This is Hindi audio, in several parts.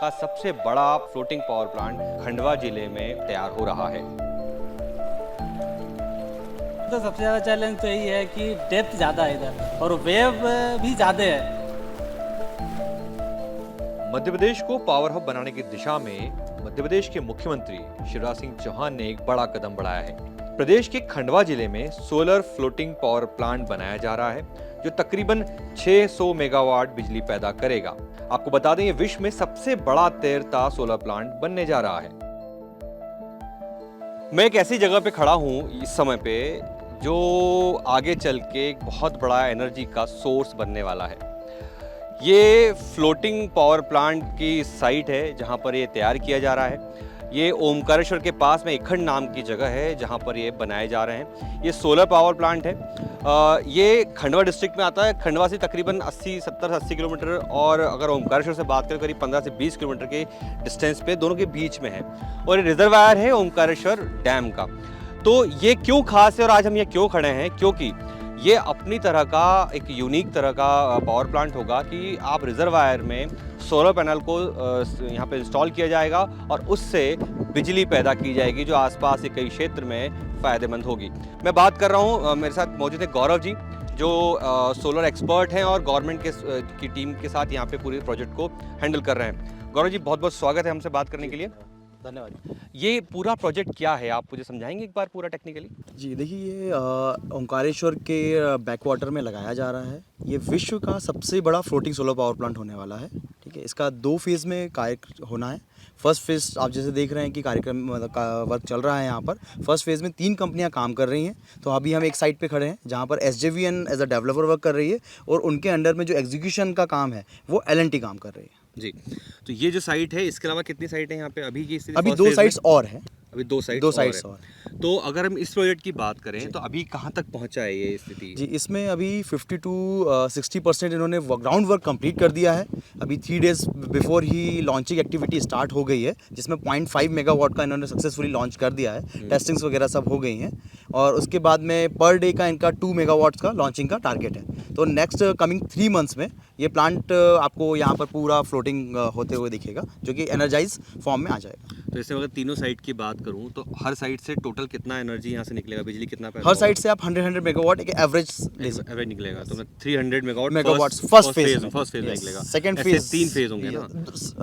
का सबसे बड़ा फ्लोटिंग पावर प्लांट खंडवा जिले में तैयार हो रहा है। तो सबसे ज़्यादा चैलेंज तो यही है कि डेप्थ ज़्यादा है इधर और वेव भी ज़्यादा है। मध्य प्रदेश को पावर हब बनाने की दिशा में मध्य प्रदेश के मुख्यमंत्री शिवराज सिंह चौहान ने एक बड़ा कदम बढ़ाया है। प्रदेश के खंडवा जिले में सोलर फ्लोटिंग पावर प्लांट बनाया जा रहा है जो तकरीबन 600 मेगावाट बिजली पैदा करेगा। आपको बता दें ये विश्व में सबसे बड़ा तैरता सोलर प्लांट बनने जा रहा है। मैं एक ऐसी जगह पे खड़ा हूँ इस समय पे जो आगे चल के एक बहुत बड़ा एनर्जी का सोर्स बनने वाला है। ये फ्लोटिंग पावर प्लांट की साइट है जहाँ पर ये तैयार किया जा रहा है। ये ओमकारेश्वर के पास में इखंड नाम की जगह है जहाँ पर ये बनाए जा रहे हैं। ये सोलर पावर प्लांट है। ये खंडवा डिस्ट्रिक्ट में आता है। खंडवा से तकरीबन 70-80 किलोमीटर और अगर ओमकारेश्वर से बात करें करीब 15 से 20 किलोमीटर के डिस्टेंस पे दोनों के बीच में है और ये रिजर्वायर है ओमकारेश्वर डैम का। तो ये क्यों खास है और आज हम ये क्यों खड़े हैं, क्योंकि ये अपनी तरह का एक यूनिक तरह का पावर प्लांट होगा कि आप रिजर्वायर में सोलर पैनल को यहाँ पे इंस्टॉल किया जाएगा और उससे बिजली पैदा की जाएगी जो आसपास के कई क्षेत्र में फ़ायदेमंद होगी। मैं बात कर रहा हूँ, मेरे साथ मौजूद है गौरव जी जो सोलर एक्सपर्ट हैं और गवर्नमेंट की टीम के साथ यहाँ पे पूरे प्रोजेक्ट को हैंडल कर रहे हैं। गौरव जी बहुत बहुत स्वागत है हमसे बात करने के लिए। धन्यवाद। ये पूरा प्रोजेक्ट क्या है, आप मुझे समझाएंगे एक बार पूरा टेक्निकली? जी देखिए, ये ओंकारेश्वर के बैक वाटर में लगाया जा रहा है। ये विश्व का सबसे बड़ा फ्लोटिंग सोलर पावर प्लांट होने वाला है। ठीक है, इसका 2 फेज़ में कार्य होना है। फर्स्ट फेज़ आप जैसे देख रहे हैं कि कार्यक्रम मतलब का वर्क चल रहा है यहाँ पर। फर्स्ट फेज़ में 3 कंपनियाँ काम कर रही हैं। तो अभी हम एक साइट पे खड़े हैं जहाँ पर SJVN as a developer work कर रही है और उनके अंडर में जो एग्जीक्यूशन का काम है वो L&T काम कर रही है। जी, तो ये जो साइट है इसके अलावा कितनी साइट है यहाँ पे अभी की स्थिति? अभी 2 साइट्स और हैं। अभी 2 साइट्स और है। तो अगर हम इस प्रोजेक्ट की बात करें तो अभी कहाँ तक पहुँचा है ये स्थिति? जी, इसमें अभी 50 to 60% इन्होंने ग्राउंड वर्क कंप्लीट कर दिया है। अभी 3 days before he launching activity start हो गई है जिसमें 0.5 मेगावाट का इन्होंने सक्सेसफुली लॉन्च कर दिया है। टेस्टिंग्स वगैरह सब हो गई हैं और उसके बाद में पर डे का इनका 2 मेगावाट्स का लॉन्चिंग का टारगेट है। तो नेक्स्ट कमिंग 3 मंथ्स में ये प्लांट आपको यहाँ पर पूरा फ्लोटिंग होते हुए दिखेगा जो कि एनर्जाइज फॉर्म में आ जाएगा। तो इससे अगर तीनों साइट की बात करूं तो हर साइट से टोटल कितना एनर्जी यहाँ से निकलेगा, बिजली कितना पैदा हर साइट से आप 100 मेगावाट एक एवरेज एवरेज निकलेगा? तो 300 मेगावाट फर्स्ट फेज निकलेगा। सेकंड ऐसे फेज 3 फेज होंगे ना?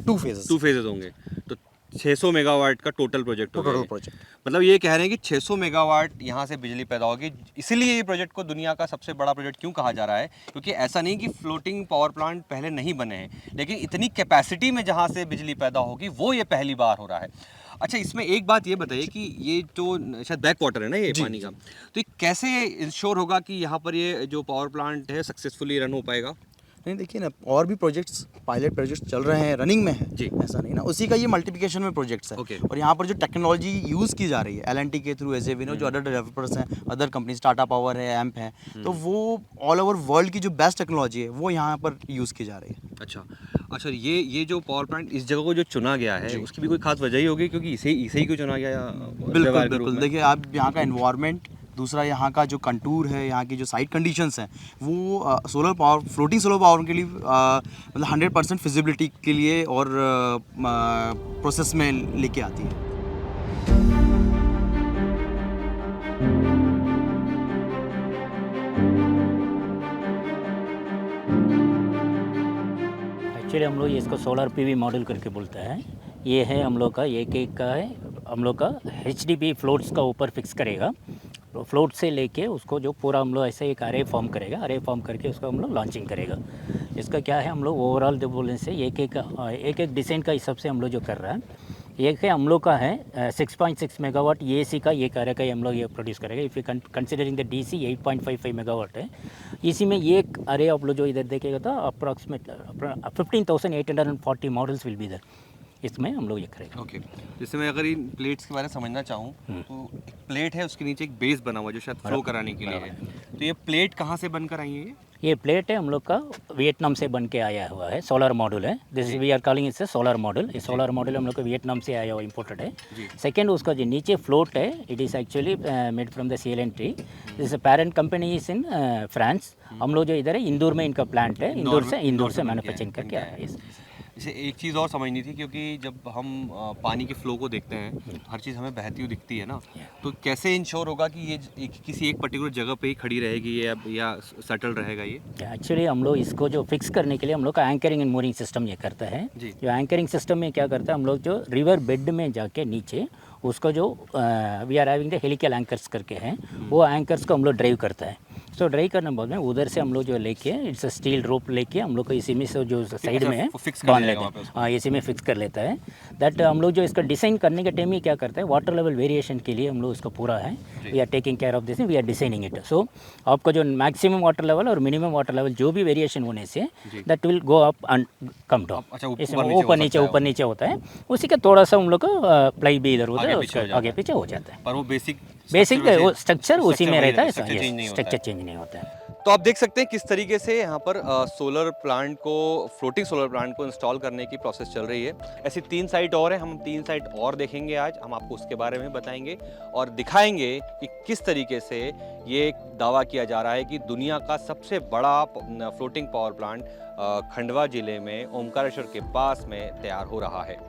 2 फेजेस होंगे। तो 600 मेगावाट का टोटल प्रोजेक्ट होगा। टोटल प्रोजेक्ट मतलब ये कह रहे हैं कि 600 मेगावाट यहाँ से बिजली पैदा होगी। इसीलिए ये प्रोजेक्ट को दुनिया का सबसे बड़ा प्रोजेक्ट क्यों कहा जा रहा है, क्योंकि ऐसा नहीं कि फ्लोटिंग पावर प्लांट पहले नहीं बने हैं, लेकिन इतनी कैपेसिटी में जहाँ से बिजली पैदा होगी वो ये पहली बार हो रहा है। अच्छा, इसमें एक बात ये बताइए कि ये जो शायद बैक वाटर है ना ये पानी का, तो ये कैसे इंश्योर होगा कि यहाँ पर ये जो पावर प्लांट है सक्सेसफुली रन हो पाएगा? नहीं, देखिए ना, और भी प्रोजेक्ट्स पायलट प्रोजेक्ट्स चल रहे हैं, रनिंग में है जी। ऐसा नहीं ना, उसी का ये मल्टीप्लिकेशन में प्रोजेक्ट्स है। ओके। और यहाँ पर जो टेक्नोलॉजी यूज़ की जा रही है L&T के थ्रू, SJVN जो अदर डेवलपर्स हैं, अदर कंपनीज, टाटा पावर है, एम्प है, तो वो ऑल ओवर वर्ल्ड की जो बेस्ट टेक्नोलॉजी है वो यहाँ पर यूज़ की जा रही है। अच्छा, ये जो पावर प्लांट इस जगह को जो चुना गया है उसकी भी कोई खास वजह ही होगी, क्योंकि इसे ही क्यों चुना गया? बिल्कुल। देखिए, आप यहाँ का एनवायरनमेंट, दूसरा यहाँ का जो कंटूर है, यहाँ की जो साइट कंडीशंस हैं, वो solar power, floating solar power के लिए मतलब 100% फिजिबिलिटी के लिए और प्रोसेस में लेके आती है। एक्चुअली हम लोग ये इसको सोलर PV मॉडल करके बोलते हैं। ये है हम लोग का एक का है, हम लोग का HDP फ्लोट्स का ऊपर फिक्स करेगा। तो फ्लोट से लेके उसको जो पूरा हम लोग ऐसे एक अरे फॉर्म करेगा, अरे फॉर्म करके उसको हम लोग लॉन्चिंग करेगा। इसका क्या है, हम लोग ओवरऑल जो बोलने से एक डिज़ाइन का हिसाब से हम लोग जो कर रहा है, एक है हम लोग का है 6.6 मेगावाट EAC का ये कार्य का हम लोग ये प्रोड्यूस करेगा। If you considering the DC 8.55 megawatt है। इसी में एक अरे आप लोग जो इधर देखेगा तो approximate 15,840 models will be there. इसमें हम लोग ये करेंगे। ओके, जैसे मैं अगर इन प्लेट्स के बारे में समझना चाहूँ तो एक प्लेट है, उसके नीचे एक बेस बना हुआ है जो शायद फ्लो कराने के लिए है। तो ये प्लेट कहाँ से बनकर आई है? ये प्लेट है हम लोग का वियतनाम से बन के आया हुआ है, सोलर मॉड्यूल है। This we are calling its solar module. ये सोलर मॉड्यूल हम लोग को वियतनाम से आया हुआ इम्पोर्टेड है। सेकेंड, उसका जो नीचे फ्लोट है, it is actually made from the CL&T। This parent company is in France. हम लोग जो इधर है इंदौर में इनका प्लांट है, इंदौर से मैन्युफैक्चरिंग करके आया है। जैसे एक चीज़ और समझनी थी, क्योंकि जब हम पानी के फ्लो को देखते हैं तो हर चीज़ हमें बहती हुई दिखती है ना, तो कैसे इंश्योर होगा कि ये किसी एक पर्टिकुलर जगह पे ही खड़ी रहेगी या सेटल रहेगा ये? एक्चुअली हम लोग इसको जो फिक्स करने के लिए हम लोग का एंकरिंग एंड मोरिंग सिस्टम ये करता है। जी। जो एंकरिंग सिस्टम में क्या करता है, हम लोग जो रिवर बेड में जाके नीचे उसको जो we are having the helical anchors करके हैं, वो एंकर्स को हम लोग ड्राइव करता है। सो ड्राइव करने बाद में उधर से हम लोग जो लेके इट्स स्टील रोप लेके हम लोग को इसी में से जो साइड में है फिक्स बांध लेते हैं। हाँ, इसी में फिक्स कर लेता है। दैट हम लोग जो इसका डिज़ाइन करने के टाइम में क्या करते हैं, वाटर लेवल वेरिएशन के लिए हम लोग इसका पूरा है, we are taking care of this, we are designing it. So आपको जो मैक्सिमम वाटर लेवल और मिनिमम वाटर लेवल जो भी वेरिएशन होने से that will go up and come down. अच्छा, इसमें ऊपर नीचे होता है। उसी का थोड़ा सा हम लोग का प्लाई भी इधर उधर आगे पीछे हो जाता है, पर वो बेसिक स्ट्रक्चर उसी में रहता है, स्ट्रक्चर चेंज नहीं होता है। तो आप देख सकते हैं किस तरीके से यहाँ पर सोलर प्लांट को, फ्लोटिंग सोलर प्लांट को इंस्टॉल करने की प्रोसेस चल रही है। ऐसी 3 साइट और हैं, हम 3 साइट और देखेंगे आज, हम आपको उसके बारे में बताएंगे और दिखाएंगे कि किस तरीके से ये दावा किया जा रहा है कि दुनिया का सबसे बड़ा फ्लोटिंग पावर प्लांट खंडवा जिले में ओमकारेश्वर के पास में तैयार हो रहा है।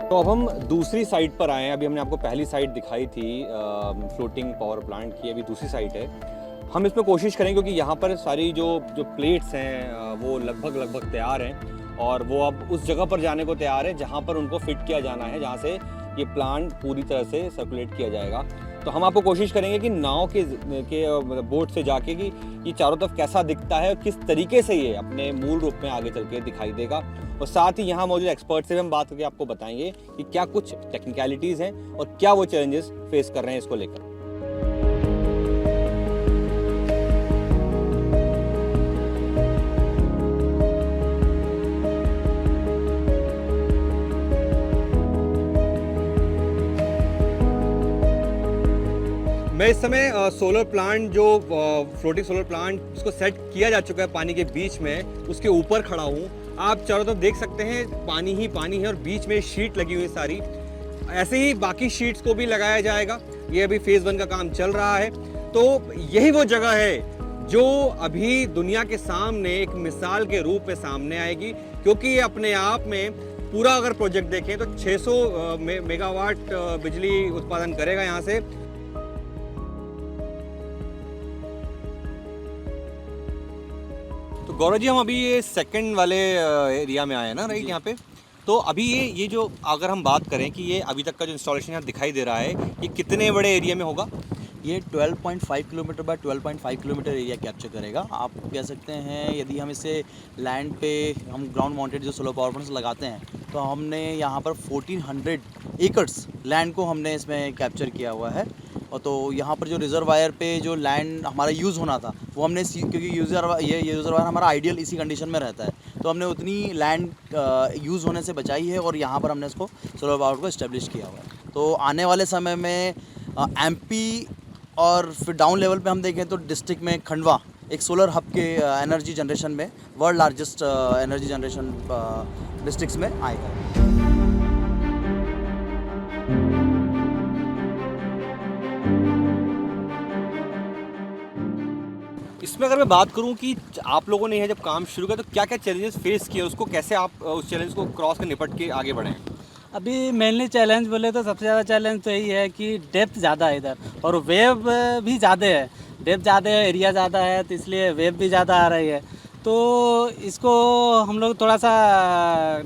तो अब हम दूसरी साइट पर आए हैं। अभी हमने आपको पहली साइट दिखाई थी फ्लोटिंग पावर प्लांट की, अभी दूसरी साइट है। हम इसमें कोशिश करें, क्योंकि यहाँ पर सारी जो प्लेट्स हैं वो लगभग तैयार हैं और वो अब उस जगह पर जाने को तैयार है जहाँ पर उनको फिट किया जाना है, जहाँ से ये प्लांट पूरी तरह से सर्कुलेट किया जाएगा। तो हम आपको कोशिश करेंगे कि नाव के बोट से जाके कि ये चारों तरफ कैसा दिखता है और किस तरीके से ये अपने मूल रूप में आगे चल के दिखाई देगा। और साथ ही यहाँ मौजूद एक्सपर्ट से भी हम बात करके आपको बताएंगे कि क्या कुछ टेक्निकलिटीज़ हैं और क्या वो चैलेंजेस फेस कर रहे हैं इसको लेकर। मैं इस समय सोलर प्लांट जो फ्लोटिंग सोलर प्लांट जिसको सेट किया जा चुका है पानी के बीच में, उसके ऊपर खड़ा हूँ। आप चारों तरफ देख सकते हैं पानी ही पानी है और बीच में शीट लगी हुई सारी। ऐसे ही बाकी शीट्स को भी लगाया जाएगा। ये अभी फेज़ 1 का काम चल रहा है। तो यही वो जगह है जो अभी दुनिया के सामने एक मिसाल के रूप में सामने आएगी, क्योंकि ये अपने आप में पूरा अगर प्रोजेक्ट देखें तो 600 मेगावाट बिजली उत्पादन करेगा यहाँ से। तो गौरव जी, हम अभी ये सेकंड वाले एरिया में आए हैं ना, राइट? यहाँ पे तो अभी ये जो अगर हम बात करें कि ये अभी तक का जो इंस्टॉलेशन यहाँ दिखाई दे रहा है, ये कितने बड़े एरिया में होगा? ये 12.5 kilometre bye 12.5 kilometre area capture करेगा। आप कह सकते हैं यदि हम इसे लैंड पे हम ग्राउंड माउंटेड जो सोलर पावर प्लांट्स लगाते हैं, तो हमने यहाँ पर 1400 एकर्स लैंड को हमने इसमें कैप्चर किया हुआ है। और तो यहाँ पर जो रिजर्वायर पे जो लैंड हमारा यूज़ होना था वो हमने, क्योंकि ये रिजर्वायर हमारा आइडियल इसी कंडीशन में रहता है, तो हमने उतनी लैंड यूज़ होने से बचाई है और यहाँ पर हमने इसको सोलर पावर को इस्टेब्लिश किया हुआ है। तो आने वाले समय में एमपी और फिर डाउन लेवल पे हम देखें तो डिस्ट्रिक्ट में खंडवा एक सोलर हब के एनर्जी जनरेशन में world largest energy generation districts में आएगा। इसमें अगर मैं बात करूं कि आप लोगों ने यह जब काम शुरू किया तो क्या क्या चैलेंजेस फेस किए, उसको कैसे आप उस चैलेंज को क्रॉस कर निपट के आगे बढ़े? अभी मेनली चैलेंज बोले तो सबसे ज़्यादा चैलेंज तो यही है कि डेप्थ ज़्यादा है इधर और वेव भी ज़्यादा है। डेप्थ ज़्यादा है, एरिया ज़्यादा है, तो इसलिए वेव भी ज़्यादा आ रही है। तो इसको हम लोग थोड़ा सा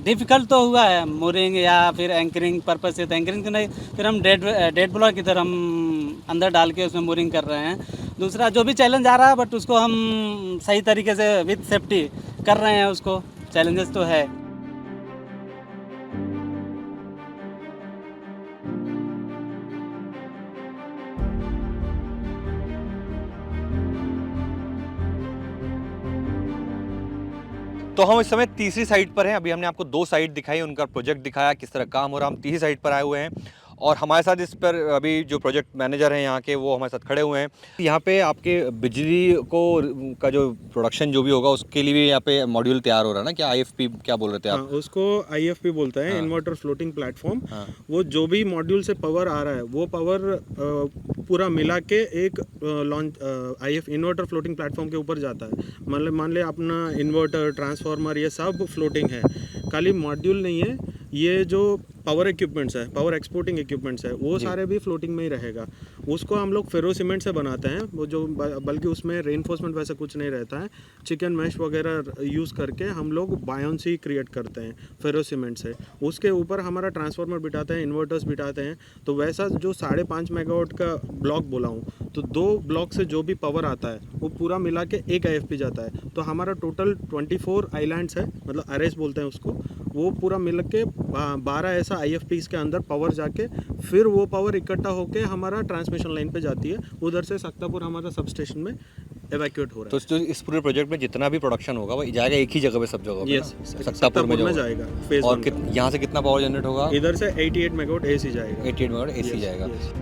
डिफ़िकल्ट तो हुआ है मोरिंग या फिर एंकरिंग पर्पज़ से। तो एंकरिंग तो नहीं, फिर हम डेड ब्लॉक की तरह हम अंदर डाल के उसमें मोरिंग कर रहे हैं। दूसरा जो भी चैलेंज आ रहा है, बट उसको हम सही तरीके से विद सेफ्टी कर रहे हैं। उसको चैलेंजेस तो है। तो हम इस समय तीसरी साइट पर हैं। अभी हमने आपको 2 साइट दिखाई, उनका प्रोजेक्ट दिखाया, किस तरह काम हो रहा है। हम तीसरी साइट पर आए हुए हैं और हमारे साथ इस पर अभी जो प्रोजेक्ट मैनेजर हैं यहाँ के, वो हमारे साथ खड़े हुए हैं। यहाँ पे आपके बिजली को का जो प्रोडक्शन जो भी होगा उसके लिए भी यहाँ पे मॉड्यूल तैयार हो रहा है ना? क्या IFP क्या बोल रहे थे आप? हाँ, उसको IFP बोलता है, इन्वर्टर फ्लोटिंग प्लेटफॉर्म। वो जो भी मॉड्यूल से पावर आ रहा है वो पावर पूरा मिला के एक launch IF inverter floating platform के ऊपर जाता है। मान ले अपना इन्वर्टर, ट्रांसफार्मर, ये सब फ्लोटिंग है, खाली मॉड्यूल नहीं है। ये जो पावर इक्विपमेंट्स है, पावर एक्सपोर्टिंग इक्विपमेंट्स है, वो सारे भी फ्लोटिंग में ही रहेगा। उसको हम लोग फेरो सीमेंट से बनाते हैं, वो जो बल्कि उसमें रेनफोर्समेंट वैसा कुछ नहीं रहता है। चिकन मैश वगैरह यूज़ करके हम लोग बायोन्सी क्रिएट करते हैं फेरो सीमेंट से। उसके ऊपर हमारा ट्रांसफार्मर बिठाते हैं, इन्वर्टर्स बिठाते हैं। तो वैसा जो 5.5 मेगावाट का ब्लॉक बोला हूँ, तो 2 ब्लॉक से जो भी पावर आता है वो पूरा मिला के एक IFP जाता है। तो हमारा टोटल 24 आइलैंड्स है, मतलब अरेस बोलते हैं उसको। वो पूरा मिल के 12 ऐसा IFPs के अंदर पावर जाके फिर वो पावर इकट्ठा होके हमारा ट्रांसमिशन लाइन पे जाती है। उधर से सक्तापुर हमारा सब स्टेशन में एवैक्यूएट हो रहा है। तो इस पूरे प्रोजेक्ट में जितना भी प्रोडक्शन होगा वो जाएगा एक ही जगह पे, सब जगह पे? यस, सक्तापुर में जाएगा फेज और 1 का। यहाँ से कितना पावर जनरेट होगा? इधर से 88 मेगावाट AC जाएगा। 88 मेगावाट AC Yes, जाएगा। yes.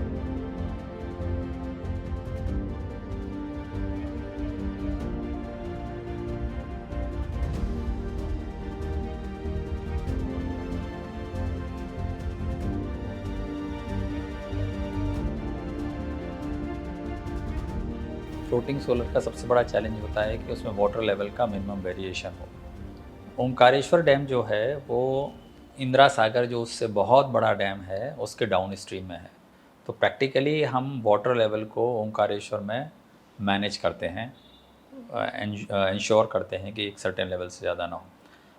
फ्लोटिंग सोलर का सबसे बड़ा चैलेंज होता है कि उसमें वाटर लेवल का मिनिमम वेरिएशन हो। ओंकारेश्वर डैम जो है वो इंदिरा सागर जो उससे बहुत बड़ा डैम है उसके डाउन स्ट्रीम में है। तो प्रैक्टिकली हम वाटर लेवल को ओंकारेश्वर में मैनेज करते हैं, इंश्योर करते हैं कि एक सर्टेन लेवल से ज़्यादा ना हो।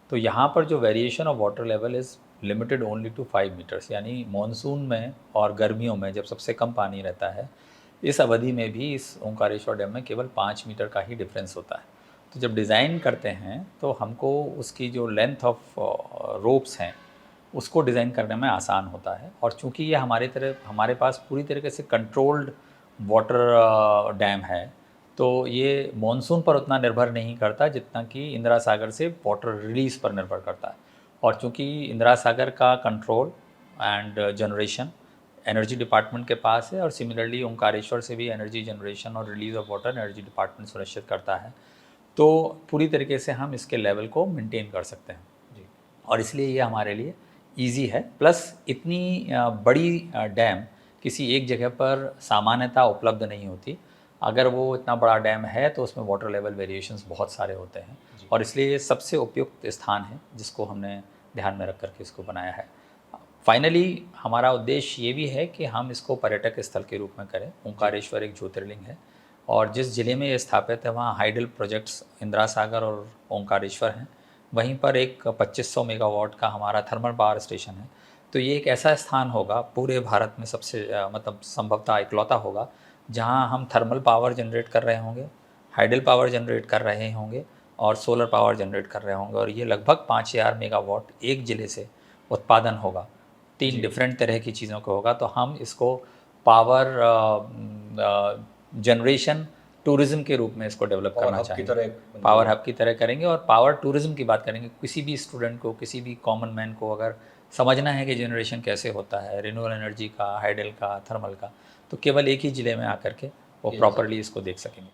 तो यहाँ पर जो variation of water level is limited only to 5 metres, यानी मॉनसून में और गर्मियों में जब सबसे कम पानी रहता है, इस अवधि में भी इस ओंकारेश्वर डैम में केवल 5 मीटर का ही डिफरेंस होता है। तो जब डिज़ाइन करते हैं तो हमको उसकी जो लेंथ ऑफ रोप्स हैं उसको डिज़ाइन करने में आसान होता है। और चूंकि ये हमारे पास पूरी तरीके से कंट्रोल्ड वाटर डैम है, तो ये मॉनसून पर उतना निर्भर नहीं करता जितना कि इंदिरा सागर से वाटर रिलीज़ पर निर्भर करता है। और चूंकि इंदिरा सागर का control and generation energy department के पास है, और सिमिलरली ओंकारेश्वर से भी एनर्जी जनरेशन और release of water energy department सुनिश्चित करता है, तो पूरी तरीके से हम इसके लेवल को मेंटेन कर सकते हैं जी। और इसलिए ये हमारे लिए इजी है। प्लस इतनी बड़ी डैम किसी एक जगह पर सामान्यतः उपलब्ध नहीं होती। अगर वो इतना बड़ा डैम है तो उसमें वाटर लेवल वेरिएशंस बहुत सारे होते हैं, और इसलिए ये सबसे उपयुक्त स्थान है जिसको हमने ध्यान में रख करके इसको बनाया है। फाइनली हमारा उद्देश्य ये भी है कि हम इसको पर्यटक स्थल के रूप में करें। ओंकारेश्वर एक ज्योतिर्लिंग है, और जिस ज़िले में ये स्थापित है वहाँ हाइडल प्रोजेक्ट्स इंदिरा सागर और ओंकारेश्वर हैं। वहीं पर एक 2500 मेगावाट का हमारा थर्मल पावर स्टेशन है। तो ये एक ऐसा स्थान होगा पूरे भारत में सबसे मतलब संभवतः इकलौता होगा जहाँ हम थर्मल पावर जनरेट कर रहे होंगे, हाइडल पावर जनरेट कर रहे होंगे और सोलर पावर जनरेट कर रहे होंगे। और ये लगभग 5000 मेगावाट एक ज़िले से उत्पादन होगा। 3 डिफरेंट तरह की चीज़ों का होगा। तो हम इसको पावर जनरेशन टूरिज़्म के रूप में इसको डेवलप करना चाहेंगे, पावर हब की तरह करेंगे और पावर टूरिज़्म की बात करेंगे। किसी भी स्टूडेंट को, किसी भी कॉमन मैन को अगर समझना है कि जनरेशन कैसे होता है रिन्यूएबल एनर्जी का, हाइडल का, थर्मल का, तो केवल एक ही ज़िले में आकर के वो प्रॉपरली इसको देख सकेंगे।